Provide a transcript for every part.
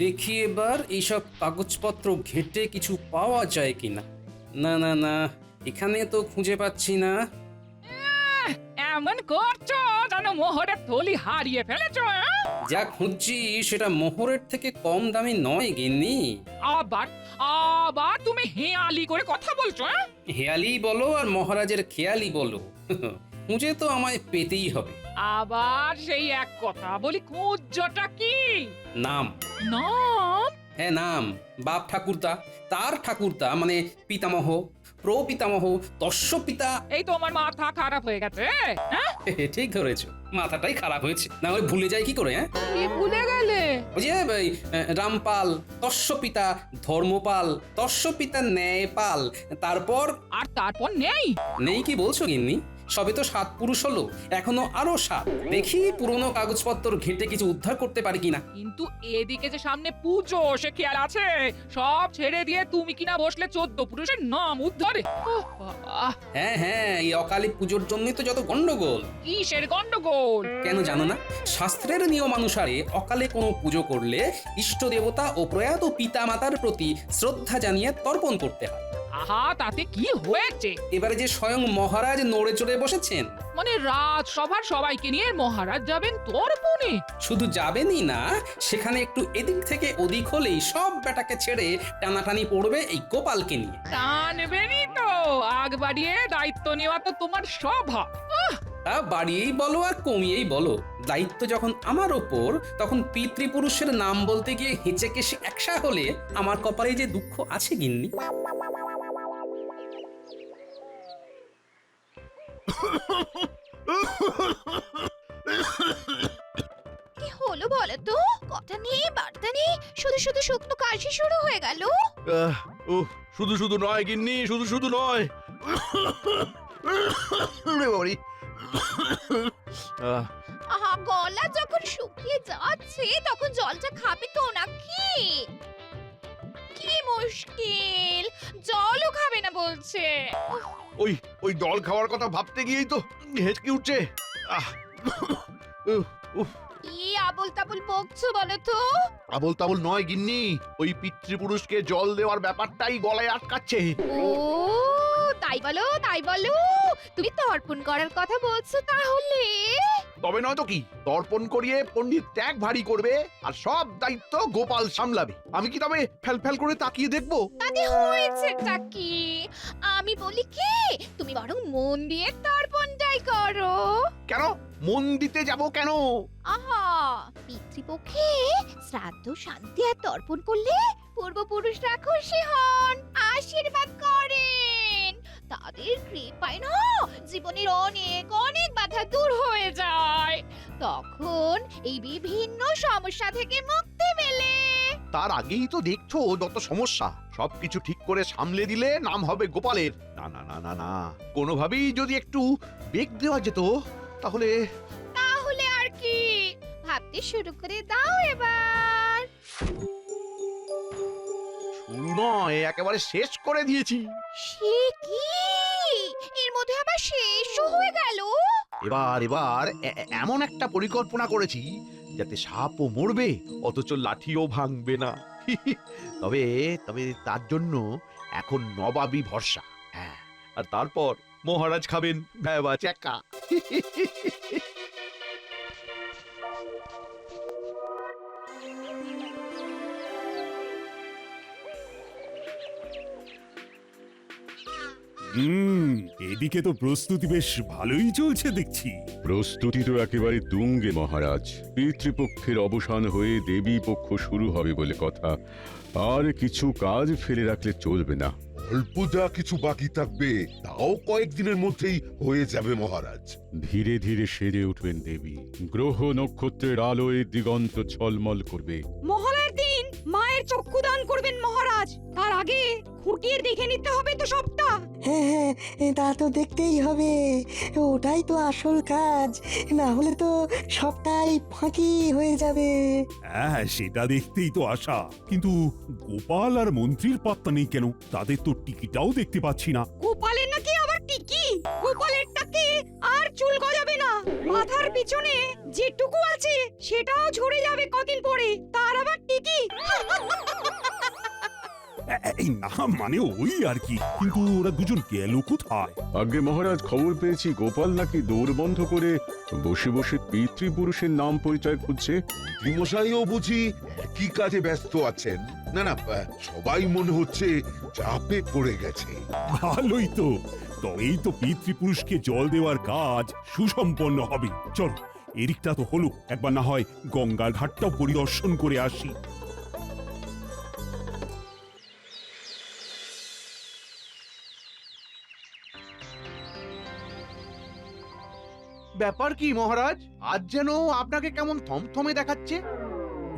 দেখি এবার এইসব কাগজপত্র ঘেঁটে কিছু পাওয়া যায় কিনা। না না না, এখানে তো খুঁজে পাচ্ছি না। এমন করছো যেন মোহরের থলি হারিয়ে ফেলেছো। যা খুঁজছি সেটা মোহরের থেকে কম দামি নয় গিন্নি। আবার আবার তুমি হেয়ালি করে কথা বলছো। হেয়ালি বলো আর মহারাজের খেয়ালি বলো, খুঁজে তো আমায় পেতেই হবে। আবার সেই এক কথা বলি, খুঁজটা কি? নাম। নাম? হ্যাঁ নাম, বাপ ঠাকুরদা, তার ঠাকুরদা মানে পিতামহ, প্রপিতামহ, তস্য পিতা। এই তোমার মাথা খারাপ হয়ে গেছে। হ্যাঁ, ঠিক ধরেছো, মাথাটাই খারাপ হয়েছে, না হলে ভুলে যাই কি করে? হ্যাঁ, কি ভুলে গেলে? ওই যে রামপাল, তস্য পিতা ধর্মপাল, তস্য পিতা ন্যায়পাল, তারপর আর তারপর নেই? নেই কি বলছো গিন্নি? সবে তো 7 পুরুষ হলো, এখনো আরো 7। দেখি পুরনো কাগজপত্র ঘেঁটে কিছু উদ্ধার করতে পারি কিনা। কিন্তু এদিকে যে সামনে পুজো, সে খেয়াল আছে? সব ছেড়ে দিয়ে তুমি কিনা বসলে 14 পুরুষের নাম উদ্ধারে। ওহ বাবা, হ্যাঁ হ্যাঁ, এই অকালী পুজোর জন্যই তো যত গন্ডগোল। কিসের গন্ডগোল? কেন জানো না? শাস্ত্রের নিয়ম অনুসারে অকালে কোনো পুজো করলে ইষ্ট দেবতা ও প্রয়াত পিতা মাতার প্রতি শ্রদ্ধা জানিয়ে তর্পণ করতে হয়। আহা, তাতে কি হয়েছে? এবারে যে স্বয়ং মহারাজ নড়ে চড়ে বসেছেন, মানে রাজসভার সবাইকে নিয়ে মহারাজ যাবেন তর্পণে? শুধু যাবেনই না, সেখানে একটু এদিক থেকে ওদিক হলেই সব বেটাকে ছেড়ে টানাটানি পড়বে এই গোপালকে নিয়ে। টানবেনই তো, আগ বাড়িয়ে দায়িত্ব নেওয়া তো তোমার স্বভাব। তা বাড়িয়েই বলো আর কমিয়েই বলো, দায়িত্ব যখন আমার ওপর, তখন পিতৃপুরুষের নাম বলতে গিয়ে হেঁচে কেসে একসা হলে আমার কপালে যে দুঃখ আছে গিন্নি। কি হলো বলো তো? কথা নেই বার্তা নেই, শুধু শুধু শুকনো কাশি শুরু হয়ে গেল। শুধু শুধু নয় গিন্নি, শুধু শুধু নয়। আহা, গলা যখন শুকিয়ে যাচ্ছে তখন জলটা খাবে তো নাকি? কি মুশকিল, জলও খাবে না বলছে। ওই জল খাওয়ার কথা ভাবতে গিয়েই তো হেঁচকি উঠছে। কি আবল তাবল বকছো বলো তো? আবল তাবল নয় গিন্নি, ওই পিতৃপুরুষকে জল দেওয়ার ব্যাপারটাই গলায় আটকাচ্ছে। ও তাই বলো, তাই বলো, তুমি তর্পণ করার কথা বলছো তাহলে? তবে নয় তো কি, তর্পণ করিয়ে পণ্ডিত ত্যাগ ভারী করবে আর সব দায়িত্ব গোপাল সামলাবে। আমি কি তবে ফেল ফেল করে তাকিয়ে দেখবো? তাতে হয়েছেটা কি? আমি বলি কি, তুমি বরং মন দিয়ে তর্পণটাই করো। কেন মন দিতে যাব কেন? আহা, পিতৃপক্ষে শ্রাদ্ধ শান্তি আর তর্পণ করলে পূর্বপুরুষরা খুশি হন, আশীর্বাদ করেন। তাদের কৃপায় না জীবনের অনেক অনেক বাধা দূর হয়ে যায়। তখন এই বিভিন্ন সমস্যা থেকে মুক্তি মেলে। তার আগেই তো দেখছো যত সমস্যা, সবকিছু ঠিক করে সামলে দিলে নাম হবে গোপালের। না না না না না, কোনোভাবেই যদি একটু বেগ দেওয়া যেত তাহলে। তাহলে আর কি, ভাবতে শুরু করে দাও এবার। শুরু নয়, একেবারে শেষ করে দিয়েছি। সে কি, এর মধ্যে আবার শেষও হয়ে গেল? এবার এমন একটা পরিকল্পনা করেছি যাতে সাপও মরবে অথচ লাঠিও ভাঙবে না। তবে তবে তার জন্য এখন নবাবী ভরসা। হ্যাঁ, আর তারপর মহারাজ খাবেন ভ্যাবা চ্যাকা। এদিকে তো প্রস্তুতি বেশ ভালোই চলছে দেখছি। প্রস্তুতি তো একেবারে তুঙ্গে মহারাজ। পিতৃপক্ষের অবসান হয়ে দেবী পক্ষ শুরু হবে বলে কথা, আর কিছু কাজ ফেলে রাখলে চলবে না। অল্প যা কিছু বাকি থাকবে তাও কয়েকদিনের মধ্যেই হয়ে যাবে মহারাজ। ধীরে ধীরে সেরে উঠবেন দেবী, গ্রহ নক্ষত্রের আলোয় দিগন্ত ঝলমল করবে। মহালয়ার দিন মায়ের চক্ষুদান করবেন মহারাজ, তার আগে খুঁটিয়ে দেখে নিতে হবে তো সবটা। হ্যাঁ হ্যাঁ, তা তো দেখতেই হবে, ওটাই তো আসল কাজ, না হলে তো সবটাই ফাঁকি হয়ে যাবে। হ্যাঁ, সেটা দেখতেই তো আশা, কিন্তু গোপাল আর মন্ত্রীর পাত্তা নেই কেন? তাদের তো টিকিটাও দেখতে পাচ্ছি না। গোপালের নাকি আবার টিকি? গোপালের টাকে আর চুল গজাবে না, মাথার পিছনে যেটুকু আছে সেটাও ঝরে যাবে কদিন পরে, তার আবার টিকি। এই না মানে ওই আর কি, কিন্তু ওরা দুজন গেল কোথায়? আগে মহারাজ, খবর পেয়েছি গোপাল নাকি দৌড় বন্ধ করে বসে বসে পিতৃপুরুষের নাম পরিচয় খুঁজছে। মশাইও বুঝি কি কাজে ব্যস্ত আছেন? না না, সবাই মনে হচ্ছে চাপে পড়ে গেছে। ভালোই তো, তবেই তো পিতৃপুরুষকে জল দেওয়ার কাজ সুসম্পন্ন হবে। চল, এদিকটা তো হলো, একবার না হয় গঙ্গার ঘাটটাও পরিদর্শন করে আসি। ব্যাপার কি মহারাজ, আজ যেন আপনাকে কেমন থমথমে দেখাচ্ছে?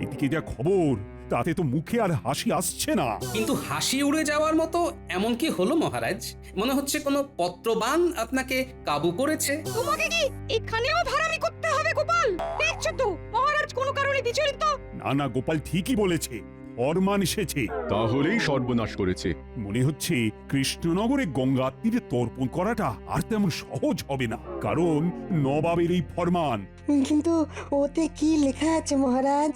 এদিকে যা খবর, তাতে তো মুখে আর হাসি আসছে না। কিন্তু হাসি উড়ে যাওয়ার মতো এমন কি হলো মহারাজ? মনে হচ্ছে কোনো পত্রবান আপনাকে কাবু করেছে। তোমাকে কি এখানেও ভাড়ামি করতে হবে গোপাল? দেখছো তো মহারাজ কোনো কারণে বিচলিত। না না, গোপাল ঠিকই বলেছে, ফরমান এসেছে। তাহলেই সর্বনাশ করেছে। মনে হচ্ছে কৃষ্ণনগরে গঙ্গার তীরে তর্পণ করাটা আর তেমন সহজ হবে না, কারণ নবাবের এই ফরমান। কিন্তু ওতে কি লেখা আছে মহারাজ?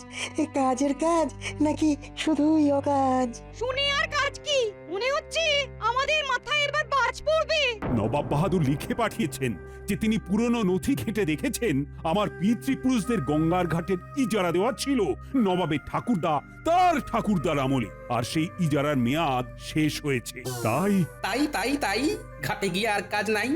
কাজের কাজ নাকি শুধুই অকাজ? শুনে আর কাজ কি? মনে হচ্ছে আমাদের মাথায় এবার বাজ পড়বে। নবাব বাহাদুর লিখে পাঠিয়েছেন যে তিনি পুরনো নথি ঘেঁটে দেখেছেন আমার পিতৃপুরুষদের গঙ্গার ঘাটের ইজারা দেওয়া ছিল নবাবের ঠাকুরদা তার ঠাকুরদার আমলে, আর সেই ইজারার মেয়াদ শেষ হয়েছে। তাই তাই তাই তাই ঘাটে গিয়ে আর কাজ নাই।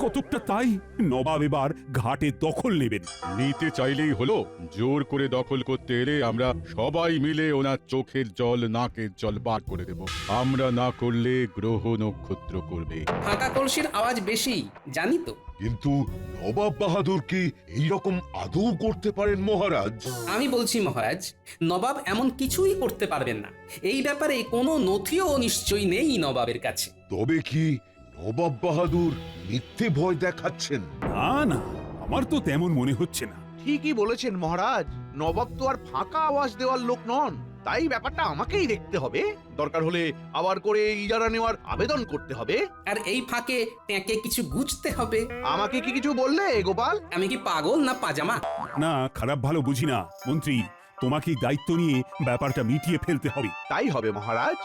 কতকটা তাই নবাব এবার ঘাটে দখল নেবেন। নিতে চাইলেই হলো, জোর করে দখল করতে এলে আমরা সবাই মিলে ওনার চোখের জল নাকের জল বার করে দেব। আমরা না করলে গ্রহ নক্ষত্র করবে। ফাঁকা কলসির আওয়াজ বেশি, জানি তো। কিন্তু নবাব বাহাদুর কি এইরকম আদৌ করতে পারেন মহারাজ? আমি বলছি মহারাজ, নবাব এমন কিছুই করতে পারবেন না। এই ব্যাপারে কোনো নথিও নিশ্চয়ই নেই নবাবের কাছে। তবে কি নবাব বাহাদুর মিথ্যে ভয় দেখাচ্ছেন? না না, আমার তো তেমন মনে হচ্ছে না। ঠিকই বলেছেন মহারাজ, নবাব তো আর ফাঁকা আওয়াজ দেওয়ার লোক নন। তাই ব্যাপারটা আমাকেই দেখতে হবে, দরকার হলে আবার করে ইজারা নেওয়ার আবেদন করতে হবে। আর এই ফাঁকে ট্যাঁকে কিছু গুছতে হবে। আমাকে কি কিছু বললে গোপাল? আমি কি পাগল না পাজামা? না, খারাপ ভালো বুঝি না মন্ত্রী, তোমাকেই দায়িত্ব নিয়ে ব্যাপারটা মিটিয়ে ফেলতে হবে। তাই হবে মহারাজ।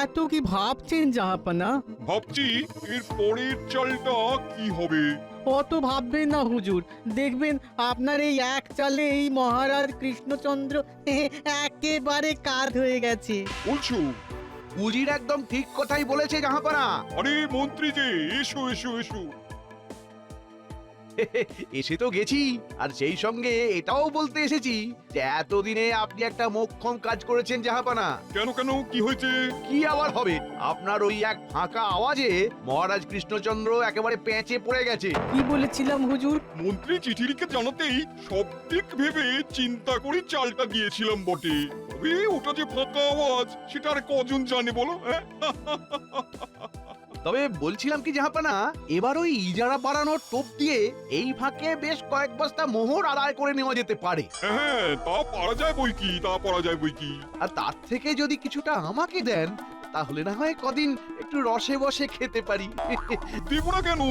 এত কি ভাবছেন জাহাপানা? ভাবছি এর পরের চালটা কি হবে। অত ভাববেন না হুজুর, দেখবেন আপনার এই এক চালে এই মহারাজ কৃষ্ণচন্দ্র একেবারে কাঁধ হয়ে গেছে। বলছো? উজির একদম ঠিক কথাই বলেছে জাহাপানা। আরে মন্ত্রী যে, এসো এসো এসো। এসে তো গেছি, আর সেই সঙ্গে এটাও বলতে এসেছি যে এতদিনে আপনি একটা মোক্ষম কাজ করেছেন জাহাপানা। কেন কেন, কি হয়েছে? কি আবার হবে, আপনার ওই এক ফাঁকা আওয়াজে মহারাজ কৃষ্ণচন্দ্র একেবারে পেঁচে পড়ে গেছে। কি বলেছিলাম হুজুর? মন্ত্রী চিঠি লিখে জানাতেই সব দিক ভেবে চিন্তা করে চালটা দিয়েছিলাম বটে, তবে ওটা যে ফাঁকা আওয়াজ সেটা আর কজন জানে বলো? তবে বলছিলাম কি জাহাপানা, এবার ওই ইজারা বাড়ানোর টোপ দিয়ে এই ফাঁকে বেশ কয়েক বস্তা মোহর আদায় করে নেওয়া যেতে পারে। হ্যাঁ, তা পারা যায় বই কি, তা পারা যায় বই কি। আর তার থেকে যদি কিছুটা আমাকে দেন, তাহলে না হয় কদিন একটু রসে বসে খেতে পারি। দেব না কেন,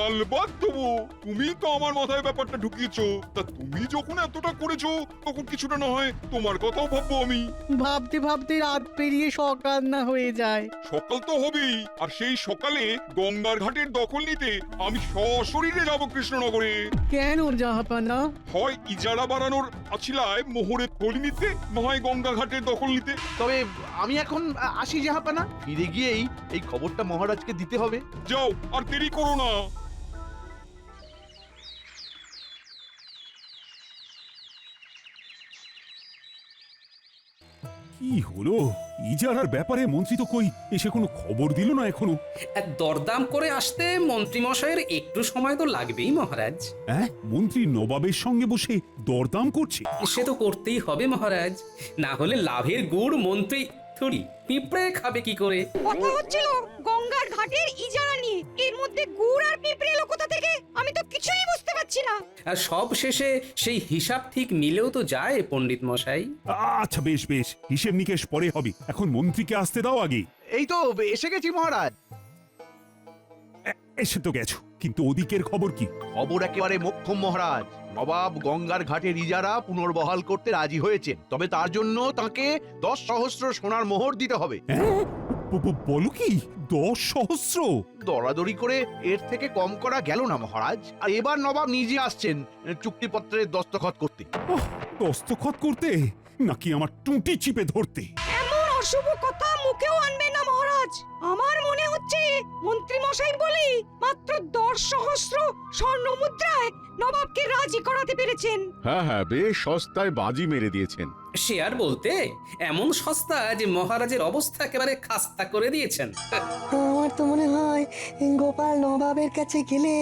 আলবাত দেবো। তুমি তো আমার মাথায় ব্যাপারটা ঢুকিয়েছো, তা তুমি যখন এতটা করেছো তখন কিছুটা না হয় তোমার কথাও ভাববো আমি। ভাবতে ভাবতে রাত পেরিয়ে সকাল না হয়ে যায়। সকাল তো হবেই, আর সেই সকালে গঙ্গার ঘাটের দখল নিতে আমি সশরীরে যাব কৃষ্ণনগরে। কেন জাহাপানা? হয় ইজারা বাড়ানোর আছিলায় মোহরের থলি নিতে, না হয় গঙ্গা ঘাটের দখল নিতে। তবে আমি এখন আসি জাহাপানা, ফিরে গিয়েই এই খবরটা মহারাজকে দিতে হবে। যাও, আর দেরি করো না। কি হলো? ইজারার ব্যাপারে মন্ত্রী তো কই এসে কোনো খবর দিল না এখনো। দরদাম করে আসতে মন্ত্রীমশাইয়ের একটু সময় তো লাগবেই মহারাজ। হ্যাঁ, মন্ত্রী নবাবের সঙ্গে বসে দরদাম করছে। সে তো করতেই হবে মহারাজ, না হলে লাভের গুড় মন্ত্রী থুড়ি পিঁপড়ে খাবে কি করে? কথা হচ্ছিল গঙ্গার ঘাটের ইজারা নিয়ে, এর মধ্যে গুড় আর পিঁপড়ে এলো কোথা থেকে আমি তো কিছুই বুঝতে পারছি না। আর সব শেষে সেই হিসাব ঠিক মিলেও তো যায় পণ্ডিত মশাই। আচ্ছা বেশ বেশ, হিসেব নিকেশ পরে হবে, এখন মন্ত্রীকে আসতে দাও আগে। এই তো এসে গেছি মহারাজ। এসে তো গেছো, কিন্তু ওদিকের খবর কি? খবর একেবারে মোক্ষম মহারাজ। নবাব গঙ্গার ঘাটের ইজারা পুনর্বহাল করতে রাজি হয়েছেন, তবে তার জন্য তাকে 10 সহস্র সোনার মোহর দিতে হবে। হ্যাঁ? বলো কি, 10 সহস্র? দরাদরি করে এর থেকে কম করা গেল না মহারাজ। আর এবার নবাব নিজে আসছেন চুক্তিপত্রের দস্তখত করতে। দস্তখত করতে নাকি আমার টুঁটি চিপে ধরতে? এমন অশুভ কথা মুখেও আনবে না মহারাজ। আমার মনে হচ্ছে মন্ত্রী মশাই বলেই মাত্র 10 সহস্র স্বর্ণ মুদ্রায় নবাবকে রাজি করাতে পেরেছেন। হ্যাঁ হ্যাঁ, বেশ সস্তায় বাজি মেরে দিয়েছেন। শেয়ার বলতে এমন সস্তা যে মহারাজের অবস্থা একেবারে খাস্তা করে দিয়েছেন। আমার তো মনে হয় গোপাল নবাবের কাছে গেলে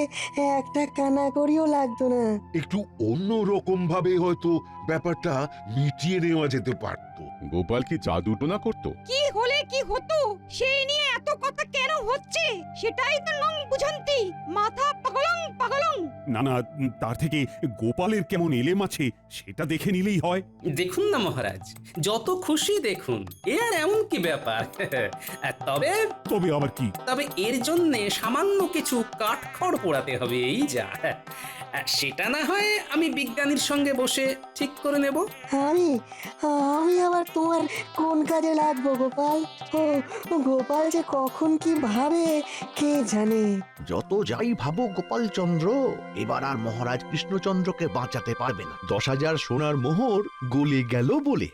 একটা কানাকড়িও লাগতো না। একটু অন্য রকম ভাবে হয়তো ব্যাপারটা মিটিয়ে নেওয়া যেতে পারতো। গোপাল কি জাদু টোনা করতো? কি হলে কি হতো সেই নিয়ে এত কথা কেন হচ্ছে সেটাই তো নং বুঝন্তি। মাথা পাগলং পাগলং। না না, তার থেকে গোপালের কেমন এলেম আছে সেটা দেখে নিলেই হয়। দেখুন না মহারাজ, যত খুশি দেখুন, এ আর এমন কি ব্যাপার। তবে তবে আবার কি? তবে এর জন্য সামান্য কিছু কাঠখড় পোড়াতে হবে, এই যা। সেটা না হয় আমি বিজ্ঞানীর সঙ্গে বসে ঠিক করে নেব। আমি আমি আবার তোমার কোন কাজে লাগবো গোপাল? ও গোপাল যে কখন কি ভাবে কে জানে। যত যাই ভাবো গোপাল চন্দ্র, এবার আর মহারাজ কৃষ্ণচন্দ্রকে বাঁচাতে পারবে না। 10,000 সোনার মোহর গলে গেল বলে।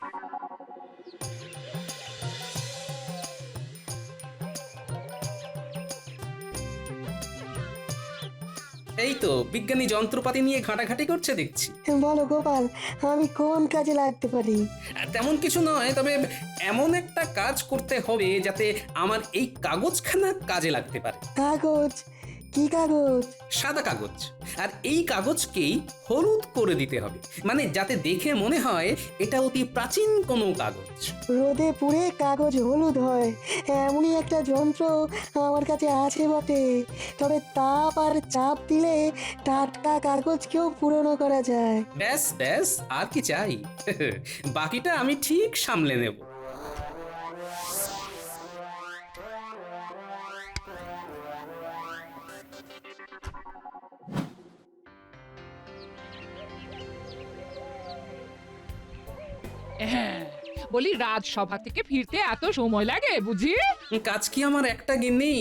এই তো বিজ্ঞানী যন্ত্রপাতি নিয়ে ঘাটাঘাটি করছে দেখছি। বলো গোপাল, আমি কোন কাজে লাগতে পারি? তেমন কিছু নয়, তবে এমন একটা কাজ করতে হবে যাতে আমার এই কাগজখানা কাজে লাগতে পারে। কাগজ? কি কাগজ? সাদা কাগজ, আর এই কাগজকেই হলুদ করে দিতে হবে, মানে যাতে দেখে মনে হয় এটা অতি প্রাচীন কোনো কাগজ। রোদে পুড়ে কাগজ হলুদ হয় এমনই একটা যন্ত্র আমার কাছে আছে বটে। তবে তাপ আর চাপ দিলে টাটকা কাগজকেও পুরনো করা যায়। ব্যাস ব্যাস, আর কি চাই? বাকিটা আমি ঠিক সামলে নেব। হ্যাঁ, বলি রাজসভা থেকে ফিরতে এত সময় লাগে বুঝি? কাজ কি আমার একটা গিন্নি?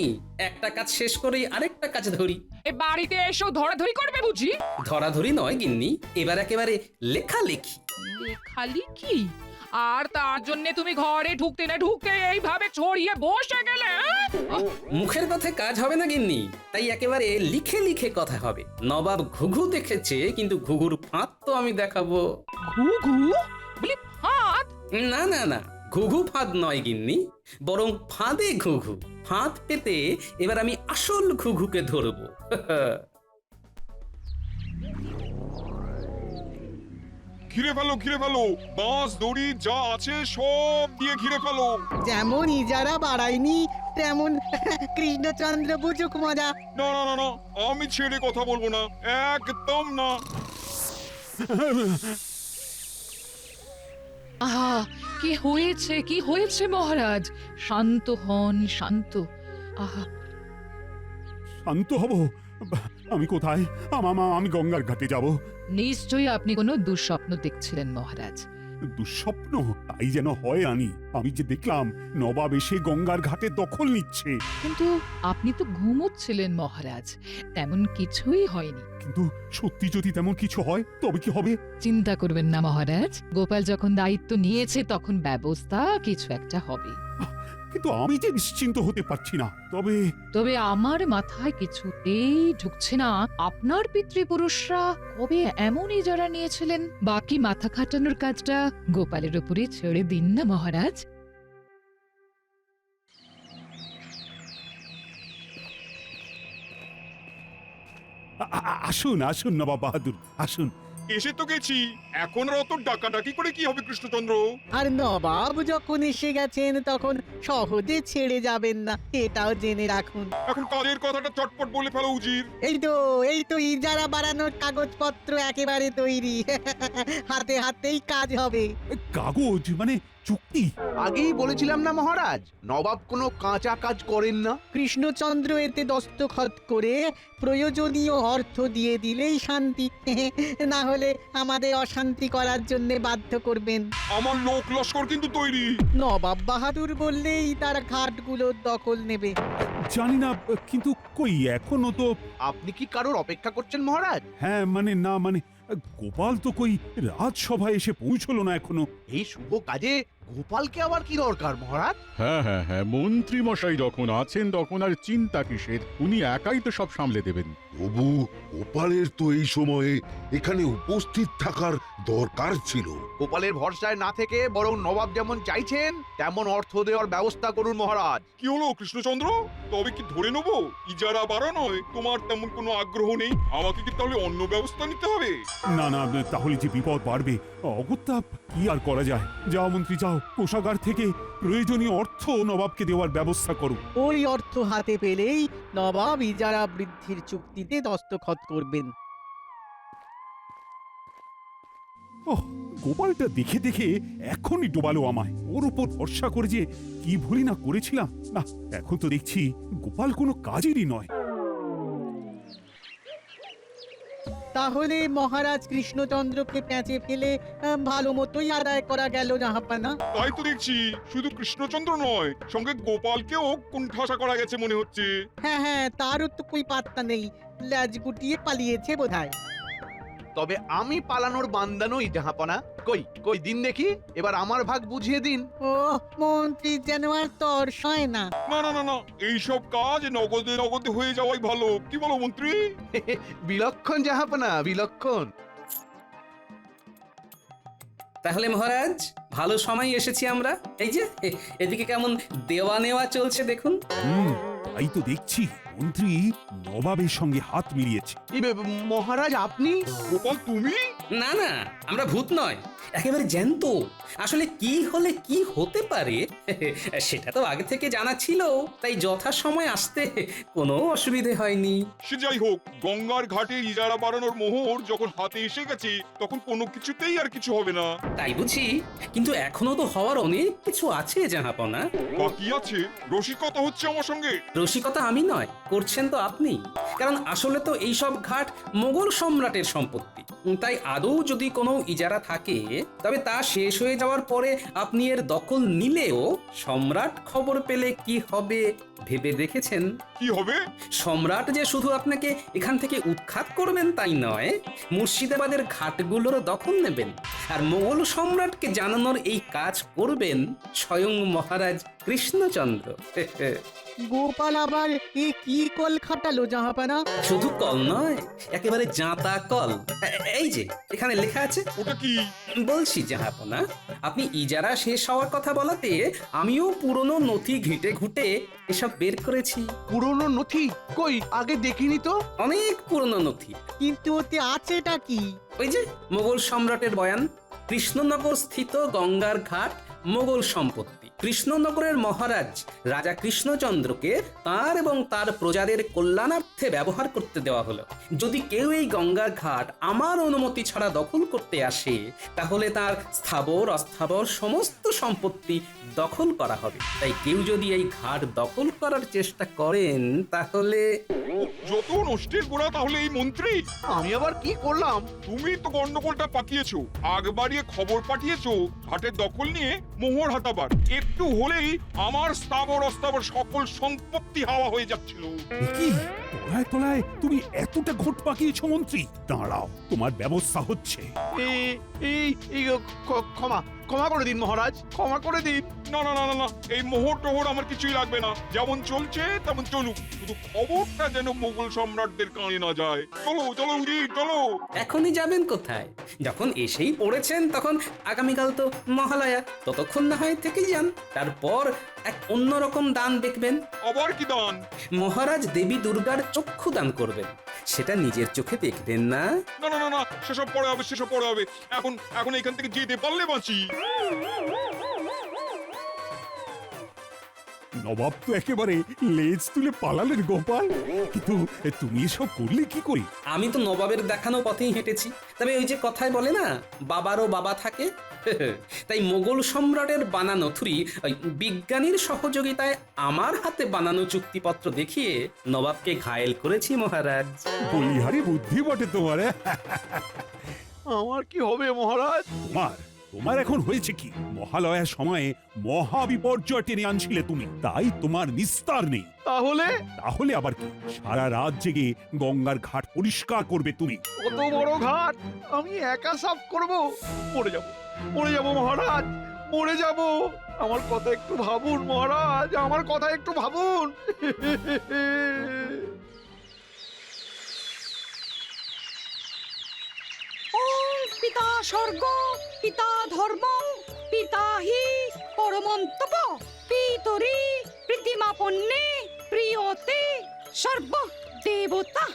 একটা কাজ শেষ করেই আরেকটা কাজ ধরি। এ বাড়িতে এসো ধরাধরি করবে বুঝি? ধরাধরি নয় গিন্নি, এবার একেবারে লেখালেখি। লেখালেখি? আর তার জন্য তুমি ঘরে ঢুকতে না ঢুকতে এইভাবে ছড়িয়ে বসে গেলে? মুখের কথায় কাজ হবে না গিন্নি, তাই একেবারে লিখে লিখে কথা হবে। নবাব ঘুঘু দেখেছে, কিন্তু ঘুঘুর ফাঁদ তো আমি দেখাবো। ঘুঘু? বলি ফাঁদ? না না না, ঘুঘু ফাঁদ নয় গিন্নি, বরং ফাঁদে ঘুঘু। ফাঁদ পেতে এবার আমি আসল ঘুঘুকে ধরবো। ঘিরে ফেলো, বাঁশ দড়ি যা আছে সব দিয়ে ঘিরে ফেলো। যেমন ইজারা বাড়ায়নি তেমন কৃষ্ণচন্দ্র বুঝুক মজা। না না না না, আমি ছেড়ে কথা বলবো না, একদম না। আহা, কি হয়েছে কি হয়েছে মহারাজ? শান্ত হন, শান্ত। আহা, শান্ত হব? আমি কোথায়? আমি গঙ্গার ঘাটে যাব। নিশ্চয়ই আপনি কোনো দুঃস্বপ্ন দেখছিলেন মহারাজ। দুঃস্বপ্ন? তাই যেন হয় আনি। আমি যে দেখলাম নবাব এসে গঙ্গার ঘাটে দখল নিচ্ছে। কিন্তু আপনি তো ঘুমোচ্ছিলেন মহারাজ, তেমন কিছুই হয়নি। কিন্তু সত্যি যদি তেমন কিছু হয় তবে কি হবে? চিন্তা করবেন না মহারাজ, গোপাল যখন দায়িত্ব নিয়েছে তখন ব্যবস্থা কিছু একটা হবে। কিন্তু আমি যে নিশ্চিন্ত হতে পারছি না। তবে আমার মাথায় কিছুতেই ঢুকছে না আপনার পিতৃপুরুষরা কবে এমনই যারা নিয়েছিলেন। বাকি মাথা খাটানোর কাজটা গোপালের উপরে ছেড়ে দিন না মহারাজ। আসুন আসুন নবাব বাহাদুর, আসুন। এসে তো গেছি, এখন আর অত ডাকাডাকি করে কি হবে কৃষ্ণচন্দ্র? আর নবাব যখন এসে গেছেন তখন সহজে ছেড়ে যাবেন না, এটাও জেনে রাখুন। এখন কাজের কথাটা চটপট বলে ফেলো উজির। এই তো ইজারা বাড়ানোর কাগজপত্র একেবারে তৈরি। হাতে হাতেই কাজ হবে। কাগজ মানে চুক্তি? আগেই বলেছিলাম না মহারাজ, নবাব কোনো কাঁচা কাজ করেন না। কৃষ্ণচন্দ্র এতে দস্তখত করে প্রয়োজনীয় অর্থ দিয়ে দিলেই শান্তি। না হলে আমাদের অশান্তি করার জন্য বাধ্য করবেন। আমার লোক লস্কর কিন্তু তৈরি। নবাব বাহাদুর বললেই তার ঘাটগুলোর দখল নেবে। জানি না, কিন্তু কই এখনো তো। আপনি কি কারোর অপেক্ষা করছেন মহারাজ? হ্যাঁ মানে গোপাল তো কই রাজসভায় এসে পৌঁছলো না এখনো। এই শুভ কাজে গোপালকে আবার কি দরকার মহারাজ? হ্যাঁ, মন্ত্রী মশাই যখন আছেন তখন আর চিন্তা কিসের, উনি একাই তো সব সামলে দেবেন। তবু গোপালের তো এই সময়ে এখানে উপস্থিত থাকার দরকার ছিল। গোপালের ভরসায় না থেকে বরং নবাব যেমন চাইছেন তেমন অর্থ দেওয়ার ব্যবস্থা করুন মহারাজ। কি হলো কৃষ্ণচন্দ্র, তবে কি ধরে নেবো ইজারা বাড়ানোয় তোমার তেমন কোনো আগ্রহ নেই? আমাকে কি তাহলে অন্য ব্যবস্থা নিতে হবে? না তাহলে যে বিপদ বাড়বে। অগত্যা কি আর করা যায়। যাও মন্ত্রী যাও, কোষাগার থেকে প্রয়োজনীয় অর্থ নবাবকে দেওয়ার ব্যবস্থা করো। ওই অর্থ হাতে পেলেই নবাব ইজারা বৃদ্ধির চুক্তিতে দস্তখত করবেন। ওহ, গোপালটা দেখে দেখে এখনই ডোবালো আমায়। ওর উপর ভরসা করে যে কি ভুলি না করেছিলাম। না, এখন তো দেখছি গোপাল কোনো কাজেরই নয়। তাহলে মহারাজ কৃষ্ণচন্দ্রকে প্যাঁচে ফেলে ভালো মতোই আদায় করা গেল জাহাপানা। তাই তো দেখছি, শুধু কৃষ্ণচন্দ্র নয়, সঙ্গে গোপালকেও কুণ্ঠাসা করা গেছে মনে হচ্ছে। হ্যাঁ, তারও তো কই পাত্তা নেই, ল্যাজ গুটিয়ে পালিয়েছে বোধহয়। তবে আমি পালানোর বান্দা নই জাহাপনা। কই দিন দেখি, এবার আমার ভাগ বুঝিয়ে দিন। ও মন্ত্রী যেন আর তর সয় না। না, এইসব কাজ নগদে নগদে হয়ে যাওয়াই ভালো, কি বলো মন্ত্রী? বিলক্ষণ জাহাপনা, বিলক্ষণ। তাহলে মহারাজ, ভালো সময় এসেছি আমরা। এই যে এদিকে কেমন দেওয়া নেওয়া চলছে দেখুন। তাই তো দেখছি মন্ত্রী নবাবের সঙ্গে হাত মিলিয়েছে। মহারাজ আপনি? গোপাল তুমি? না আমরা ভূত নয়, একেবারে জ্যান্ত। আসলে কি হলে কি হতে পারে সেটা তো আগে থেকে জানা ছিল, তাই যথা সময় আসতে কোনো অসুবিধে হয়নি। সে যাই হোক, গঙ্গার ঘাটে ইজারা বাড়ানোর মোহর যখন হাতে এসে গেছে তখন কোনো কিছুতেই আর কিছু হবে না। তাই বুঝি, কিন্তু এখনো তো হওয়ার অনেক কিছু আছে জাহাপনা। বাকি আছে? রসিকতা হচ্ছে আমার সঙ্গে? রসিকতা আমি নয়, করছেন তো আপনি। কারণ আসলে তো এইসব ঘাট মোগল সম্রাটের সম্পত্তি, তাই আদৌ যদি কোনো ইজারা থাকে তবে তা শেষ হয়ে যাওয়ার পরে আপনি এর দখল নিলেও সম্রাট খবর পেলে কি হবে ভেবে দেখেছেন? কি হবে? সম্রাট যে শুধু আপনাকে এখান থেকে উৎখাত করবেন তাই নয়, মুর্শিদাবাদের ঘাটগুলোর দখল নেবেন। আর মোগল সম্রাটকে জানানোর এই কাজ করবেন স্বয়ং মহারাজ কৃষ্ণচন্দ্র। গোপাল আবার এ কি কল খাটালো জাহাপানা? শুধু কল নয়, একেবারে জাঁতা কল। এই যে এখানে লেখা আছে। ওটা কি? বলছি জাহাপনা, আপনি ইজারা শেষ হওয়ার কথা বলাতে আমিও পুরনো নথি ঘেঁটে ঘুটে এসব বের করেছি। পুরনো নথি? কই আগে দেখিনি তো। অনেক পুরনো নথি। কিন্তু ওতে আছেটা কি? ওই যে মোগল সম্রাটের বয়ান, কৃষ্ণনগর স্থিত গঙ্গার ঘাট মোগল সম্পত্তি। কৃষ্ণনগরের মহারাজ রাজা কৃষ্ণচন্দ্রকে তার এবং তার প্রজাদের কল্যাণার্থে ব্যবহার করতে দেওয়া হলো। যদি কেউ এই গঙ্গার ঘাট আমার অনুমতি ছাড়া দখল করতে আসে তাহলে তার স্থাবর অস্থাবর সমস্ত সম্পত্তি দখল করা হবে। তাই কেউ যদি এই ঘাট দখল করার চেষ্টা করেন তাহলে যত নষ্টের গোড়া তাহলে এই মন্ত্রী। আমি আবার কি করলাম? তুমি তো গন্ডগোলটা পাকিয়েছো, আগ বাড়িয়ে খবর পাঠিয়েছো ঘাটের দখল নিয়ে মোহর হাতাবার। একটু হলেই আমার স্থাবর অস্থাবর সকল সম্পত্তি হাওয়া হয়ে যাচ্ছিল। কি তলায় তলায় তুমি এতটা ঘোট পাকিয়েছো মন্ত্রী? দাঁড়াও, তোমার ব্যবস্থা হচ্ছে। ক্ষমা করে দিন মহারাজ, ক্ষমা করে দিন। না, এই মোহর টোহর আমার কিছুই লাগবে না। যেমন চলছে তেমন চলুক, শুধু খবরটা যেন মোগল সম্রাটদের কানে না যায়। চলো উজির, চলো। এখনই যাবেন কোথায়? যখন এসেই পড়েছেন তখন আগামীকাল তো মহালয়া, ততক্ষণ না হয় থেকে যান। তারপর এক অন্যরকম দান দেখবেন। আবার কি দান? মহারাজ দেবী দুর্গার চক্ষু দান করবেন। সেটা নিজের চোখে দেখবেন না? না না না না, সেসব পরে হবে, সেসব পরে হবে। এখন এখন এখান থেকে যেতে পারলে বাঁচি। নবাব তো একেবারে লেজ তুলে পালালেন গোপাল, কিন্তু তুমি এসব করলে কি করে? আমি তো নবাবের দেখানো পথেই হেঁটেছি। তবে ওই যে কথায় বলে না, বাবারও বাবা থাকে। তাই মোগল সম্রাটের বানানো থুরি ওই বিজ্ঞানীর সহযোগিতায় আমার হাতে বানানো চুক্তিপত্র দেখিয়ে নবাবকে ঘায়েল করেছি মহারাজ। বলিহারি বুদ্ধি বটে তোমার। আমার কি হবে মহারাজ? তোমার এখন হয়েছে কি? মহালয়ার সময়ে মহা বিপর্যয় টেনে আনছিলে তুমি, তাই তোমার নিস্তার নেই। তাহলে আবার কি? সারা রাত জেগে গঙ্গার ঘাট পরিষ্কার করবে তুমি। কত বড় ঘাট আমি একা সাফ করব? মরে যাব মহারাজ, মরে যাব। আমার কথা একটু ভাবুন মহারাজ, আমার কথা একটু ভাবুন। ওম পিতা স্বর্গ পিতা ধর্ম পিতা হি পরমন্তপ পিতরি প্রীতিমাপন্নে প্রিয়তে সর্ব দেবতা